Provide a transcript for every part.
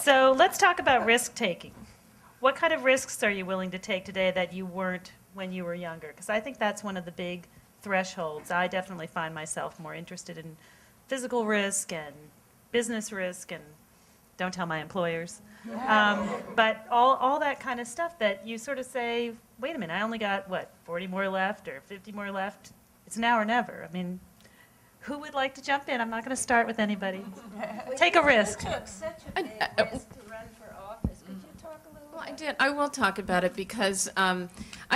So let's talk about risk-taking. What kind of risks are you willing to take today that you weren't when you were younger? Because I think that's one of the big thresholds. I definitely find myself more interested in physical risk and business risk, and don't tell my employers. But all that kind of stuff that you sort of say, wait a minute, I only got, 40 more left or 50 more left? It's now or never. I mean, who would like to jump in? I'm not going to start with anybody. Take a risk. You took such a big risk to run for office. Could you talk a little Well, I about did. I will talk about it because I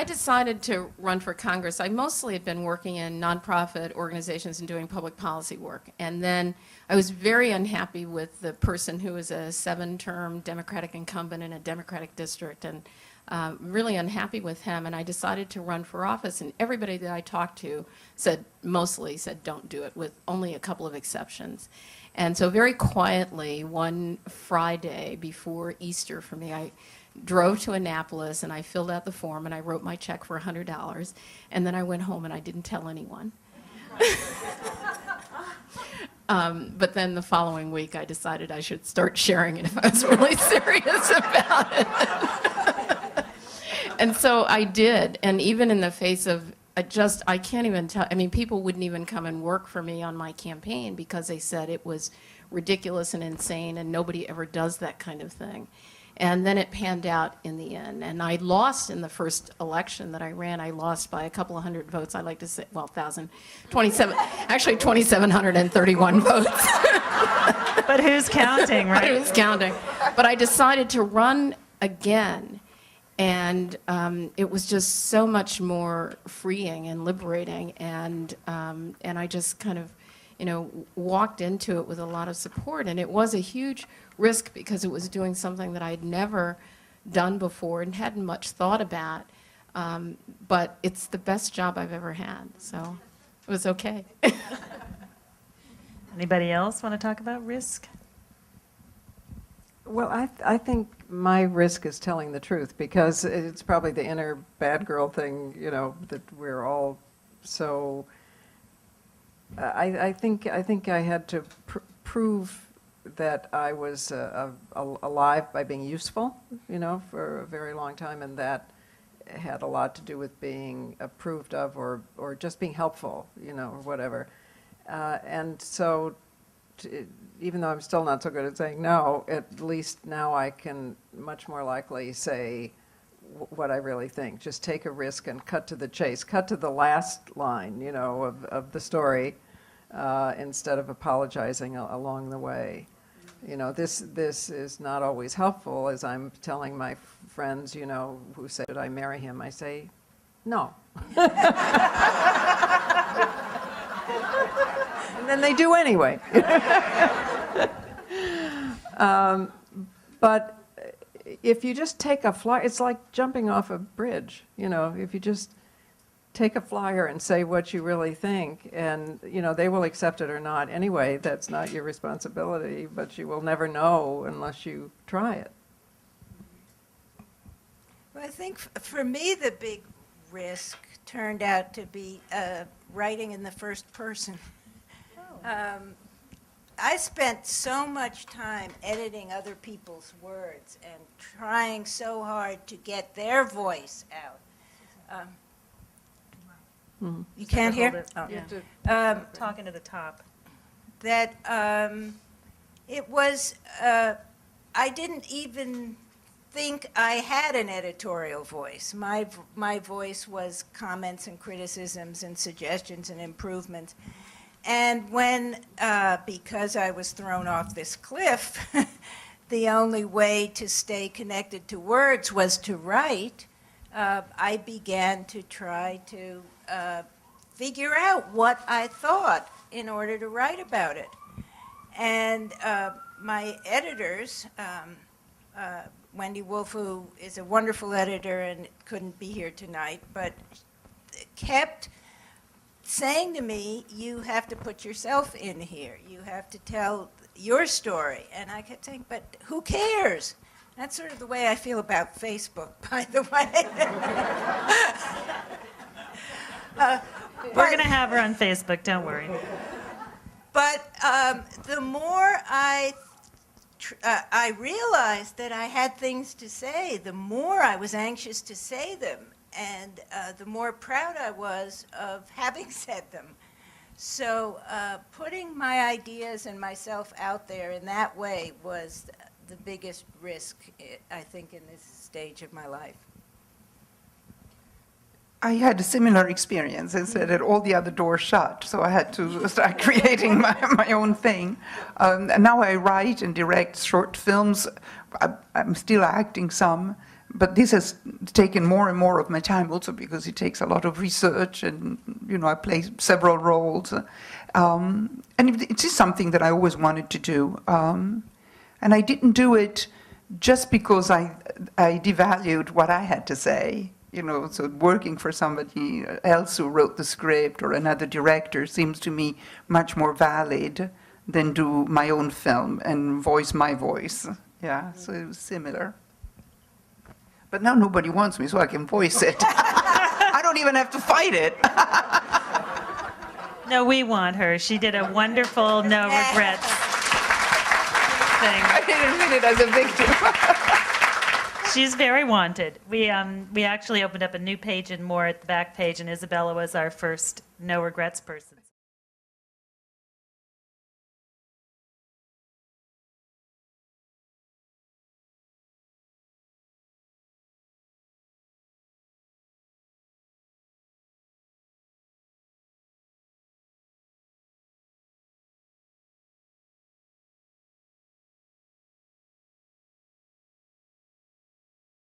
decided to run for Congress. I mostly had been working in nonprofit organizations and doing public policy work. And then I was very unhappy with the person who was a 7-term Democratic incumbent in a Democratic district, and really unhappy with him. And I decided to run for office. And everybody that I talked to mostly said, don't do it, with only a couple of exceptions. And so very quietly, one Friday before Easter for me, I drove to Annapolis and I filled out the form and I wrote my check for $100. And then I went home and I didn't tell anyone. But then the following week, I decided I should start sharing it if I was really serious about it. And so I did. And even in the face of I can't even tell, I mean, people wouldn't even come and work for me on my campaign because they said it was ridiculous and insane and nobody ever does that kind of thing. And then it panned out in the end. And I lost in the first election that I ran. I lost by a couple of hundred votes. I like to say, 2,731 votes. But who's counting, right? Who's counting? But I decided to run again. And it was just so much more freeing and liberating, and I just kind of, walked into it with a lot of support. And it was a huge risk because it was doing something that I'd never done before and hadn't much thought about. But it's the best job I've ever had, so it was okay. Anybody else want to talk about risk? Well, I think my risk is telling the truth because it's probably the inner bad girl thing, that we're all so. I think I had to prove that I was alive by being useful, for a very long time, and that had a lot to do with being approved of or just being helpful, or whatever. And so. Even though I'm still not so good at saying no, at least now I can much more likely say what I really think. Just take a risk and cut to the chase, cut to the last line, of the story, instead of apologizing along the way. This is not always helpful, as I'm telling my friends, who say, should I marry him? I say, no. And then they do anyway. But if you just take a flyer, it's like jumping off a bridge. If you just take a flyer and say what you really think, and they will accept it or not anyway. That's not your responsibility, but you will never know unless you try it. Well, I think for me the big risk turned out to be writing in the first person. I spent so much time editing other people's words and trying so hard to get their voice out. You can't hear? Oh. Yeah. Talking to the top. That it was, I didn't even think I had an editorial voice. My voice was comments and criticisms and suggestions and improvements. And when, because I was thrown off this cliff, the only way to stay connected to words was to write, I began to try to figure out what I thought in order to write about it. And my editors, Wendy Wolf, who is a wonderful editor and couldn't be here tonight, but kept saying to me, you have to put yourself in here. You have to tell your story. And I kept saying, but who cares? That's sort of the way I feel about Facebook, by the way. We're going to have her on Facebook, don't worry. But the more I I realized that I had things to say, the more I was anxious to say them, and the more proud I was of having said them. So putting my ideas and myself out there in that way was the biggest risk, I think, in this stage of my life. I had a similar experience. I said that all the other doors shut, so I had to start creating my own thing. And now I write and direct short films. I'm still acting some, but this has taken more and more of my time also because it takes a lot of research and, I play several roles. And it is something that I always wanted to do. And I didn't do it just because I devalued what I had to say. So working for somebody else who wrote the script or another director seems to me much more valid than do my own film and voice my voice. Yeah, so it was similar. But now nobody wants me, so I can voice it. I don't even have to fight it. No, we want her. She did a wonderful no regrets thing. I didn't mean it as a victim. She's very wanted. We actually opened up a new page and more at the back page, and Isabella was our first no regrets person.